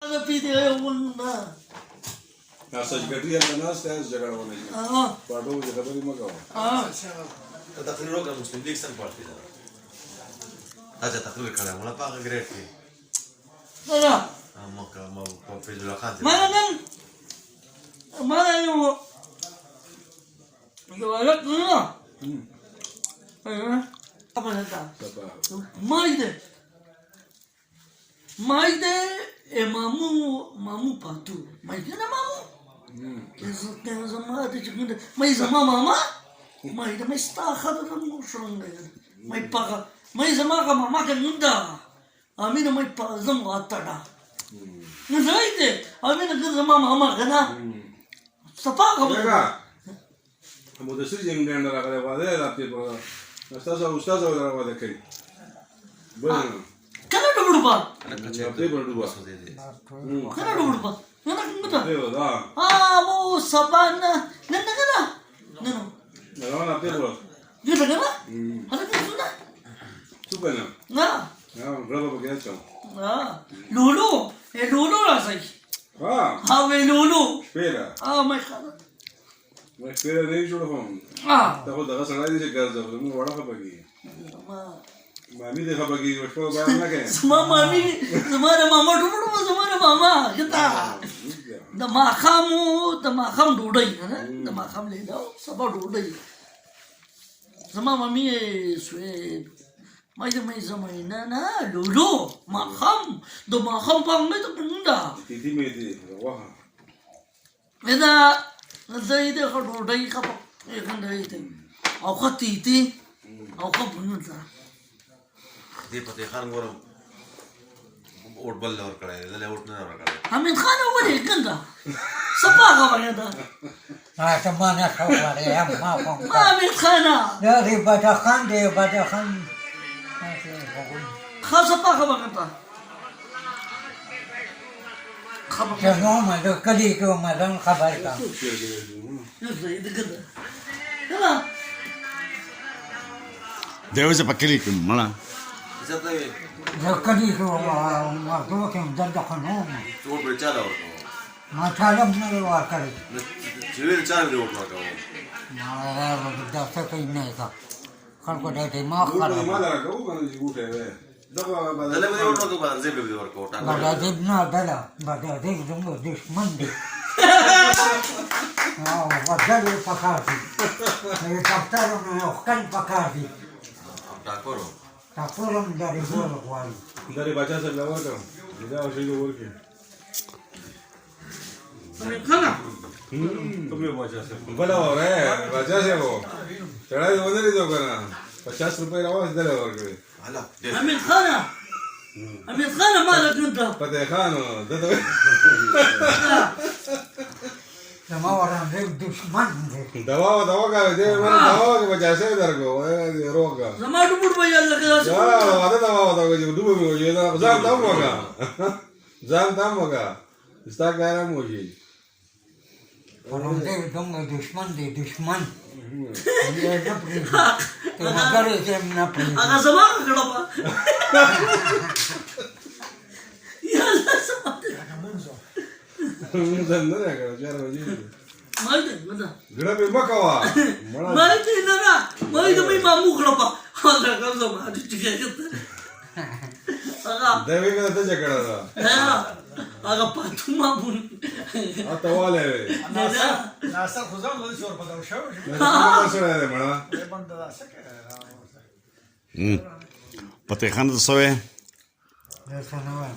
هذا في دي قلنا سجدتي أنا ناس تاس جگڑ ونی پاڑو جگبری مگاو تقریر ہوگا مسلم لیگ سن پارٹی دا اچھا تقریر کھڑا ہے مطلب پاگا گریٹ کی لا موقع ما فيز ولا خانتي ما يو لك لا ايوه طبعا هذا ما يده مامو باتو ما يده مامو كذا زمان تجيك ما يزما ماما ما يده ما يستاخذ المشرون ما يبقى ما يزما ماما كان ندا أمين ما يبقى زم واتدا نزايد أمين كذا زما ماما كنا سباق مدرسة جنگان دارا كده بعده رابطة بقى أستاذ ولا بعده كذي بنا كنا نبربا رابطة بردوبا كنا نبربا أنا كنت ده वो सबाना नन्ना करा नन्ना ده رابطة برا ये लगा ना हर किसी सुना سوبنا ना رابطة بكذا شو लूलू ये लूलू रासाई हाँ वे लूलू spera मैं खाना spera नहीं छोड़ो हम تاخد ده غسل عادي شكل ده مو وراها بقى ما مين ده بقى وشو بقى ما كان زمان ماما ډوډو زمان ماما کتا د ماخام ډوډۍ نه د ماخام لیدو سبا ډوډۍ زما مامي سوې مې زماینا نه لولو ماخام د ماخام باندې ته پوندا تيتي مې دي واه اذا زيد ډوډۍ کا څنګه او خطيتي او خپنځه دې پته خان ګورم اوټ بل اور کړای دې له اوټ نه اور کړای امين خان ولې کنده صفاقه باندې ته ما نه خبره یم ما کوم امين خان دا دې بټا خان دې بټا خان خاصه صفاقه باندې خبر نو ما د کلی ته ما ځان خبر کا دې کنده لا Deve ser para aquele que mala. زته د کلی ته ما ته کوم د خنوم اوټ به چاله ورته ما طالب نه ورکړي چې ویل چاله دی اوټ ورته ما دا څه کوي نه کا خلکو دې ما ما خبره ده راكو كانوا يجيبوه ده دله به اوټ ورته باندې زیب به ورکو ټاکل بدا دې نه دلا بدا دې زموږ دشمن دی او وځل پکاري یو کاپټر نو خپل پکاري ټاکورو تاکورم دې ګور غواړي ده بچا سره لور کړم دا شي ورکه امين خان तुमने बचा से बोला हो रहा है बचा से वो चढ़ा दे उधर ही दो करना 50 रुपए रवा इधर और के هلا امين خان ما لك انت पता खानो ده तो زما وران دې دشمن دی दवा का दे मैंने दवा के बचा से इधर को रोगा زما ډوډ به یاد لګا या वादा दवा जो डूबे में ये ना जान दम होगा इसका क्या मुझे وران دې دومره دشمن دی دشمن یې نه پرې ته مګر یې نه پرې هغه زما کړه یا زما زنده نه کړو چار بجې مالته ګړه به مکوا مالته نه مالته مې مامو کړه هغه کوم زما چې کېږي هغه دیوی کا ته جګړه ده هغه پاتو مامون اته والے ناسا خزان له شور پداو شو نه سره ده مړه بند دا سکه Pate Khan to sabe. دا څنګه وایي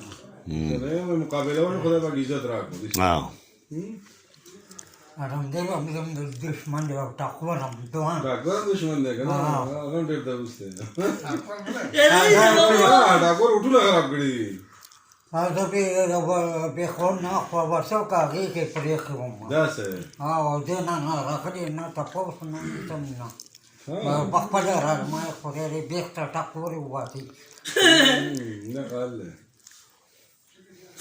نه مقابله ونه خدای په عزت راکو Ah. ارام دې هم دشمن دی او تاکورم دوه ډاکټر دشمن دی کنه هغه ډېر دوسته اې ډاکټر اٹھوله خراب کړی هغه به خو نه خو ورسو کاږي کې پرې کوم دا څه او دې نه راغلي نه تاسو نه تم نه په خپل را ما خو دې به تاکور واتي نه قال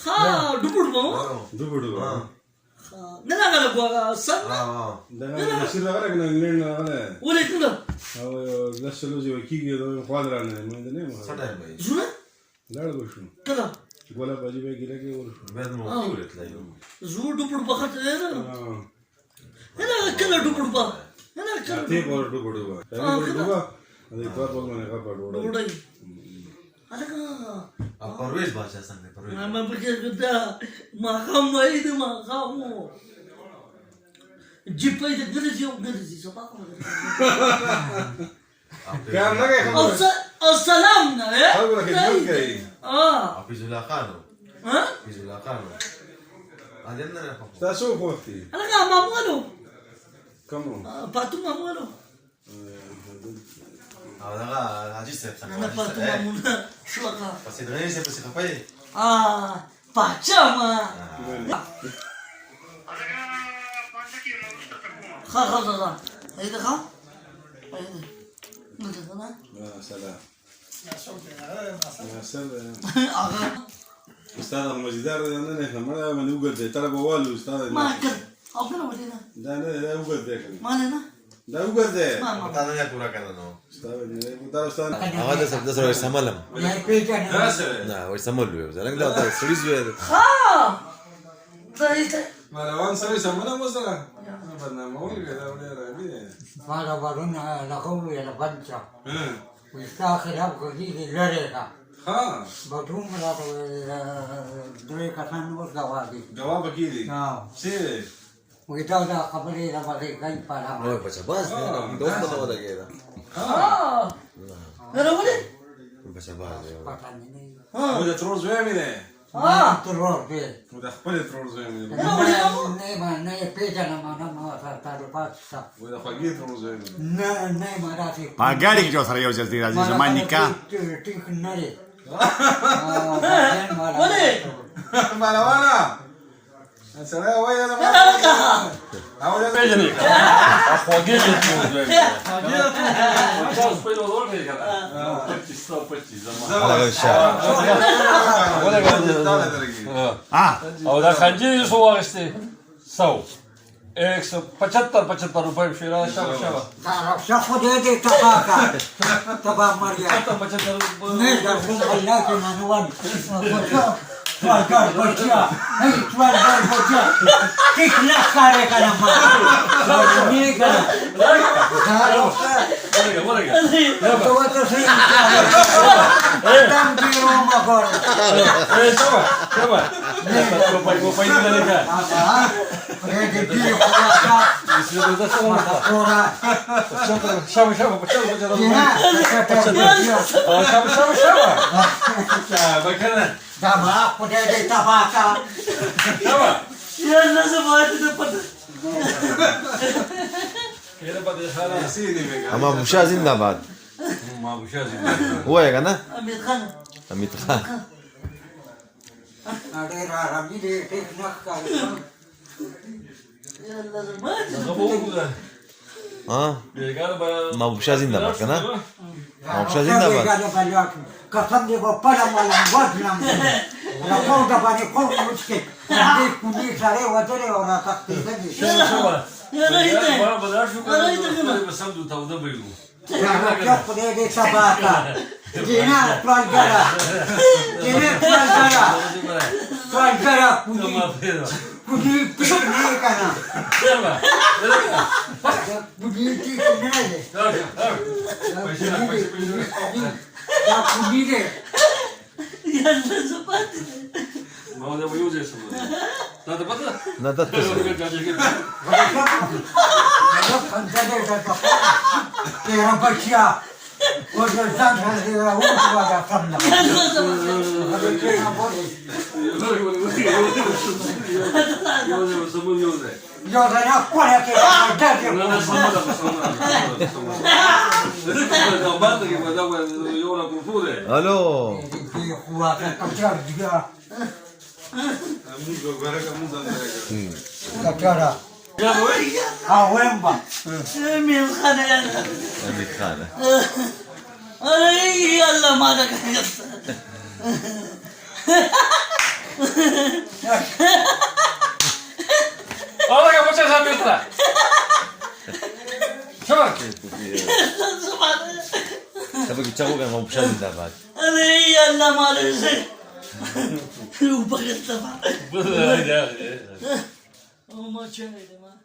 ها ډوډ مو دوبړو نه راغله بوغا سن دا نه شي راغله کنه انګلند راغله ولې کنه او لسلو جو کیږي دا خو درانه مې نه سټای به زونه لړ بشو کنه ولا باجي باجي لك بعد ما وقت تلاقيه زور دوبر بخت هنا هنا كلا دوبر بخ هنا كلا تي بور دو بدو با هذه بار بول من غاب بدو دوبر هذا البرويز باشا سنة برويز ما بقى كده ما خام ما يد ما خامو جيب بايد جلسي وجلسي صباح كان لك السلام نه اقول لك الملكي في زلاقانو ها في زلاقانو هذا لنا تاسو وقتي انا كان مامولو كم باتو مامولو هذا عجيز انا باتو مامولو شو لك بس يدغني سي بس خفاي باچما خا هيدا خا هيدا نتنا يا سلام يا سلام اغا استاذ المجدار انا نفهم من يوجد ترى بوالو استاذ ما كان اقول ودينا ده يوجد ما لنا ده يوجد ما هذا يا كورا كذا نو استاذ هذا سب ده سمالم मैं पेज है لا هو سمالو زين لا ده سريز وين خا طيب مروان سوي سمنا مثلا بدنا مول كذا ولا ربي मारा वरुण लगाऊ या बच्चा उसका खराब कर दी लड़ेगा हाँ बटूम मेरा तो दूर का सामने गवा दी जवाब अकीली हाँ سير ويتا دا खबरे रा बारे कई पारा هو بس بس دوست ده ولا كده انا ولي بس بس पता नहीं وده تروز ويمنه तो रोड पे وده خبل تروز ويمنه नहीं मारना ये पेज ना माना मारा तार पास सा وده فقير تروز ويمنه नहीं मारा थी Magari que yo estaría yo decir así, Manica. ठीक नहीं ولي مروان السلام وين انا اول Bene, a foguete tudo, ولا خنجي شو وقتي سو اكس 75 रुपए फिरा शब शब सब दे दे तबाका तबा मर गया 75 नहीं दर्शन अल्लाह के मनवन स्वागत बच्चा नहीं स्वागत बच्चा कितना सारे का नाम नहीं करा तो वो तो सही एकदम जीरो मगर शबा कोई नहीं का ये देखिए हुआ था पूरा शब बकना दबा पड़े दे तबाका शबा يلا زبايد تبط كده بدي خلاص سيدي بقى اما بوشا زنده بعد ما بشازي هو يا جنا امير خان اميت خان अरे रामी दे देखना का يلا زبايد ها بيقال ما بوشا زنده بعد جنا ما بوشا زنده بعد कसम देखो पड़ा वाला बहुत लंबा रखो दबाने को मुझके देख कुनी सारे वजरे और तख्ती से شبا يا ريت ما بدرش بس سمدو توده بيقول क्या पड़े दे तबाका जीना प्लान करा जीने प्लान करा कुनी ما فيها कुनी ठीक नहीं करना شبا कुनी ठीक नहीं है क्या कुनी दे يلا زبايد ما هو ده بيوزي سمدو لا ده بدل لا تتصل तेरा बच्चा वो जो संग है वो वाला समझ जो जरा पढ़े के الو हुआ था कचरा दिया موزة بركة موزة कचरा हाँ वेम्बा امير خان يلا اميت خان اي يلا ما لك والله يا بوشا سامي شبا تبغى تشوف ما بوشا زنده بعد يلا ما لك انت بالله يا اخي ما شاهد ما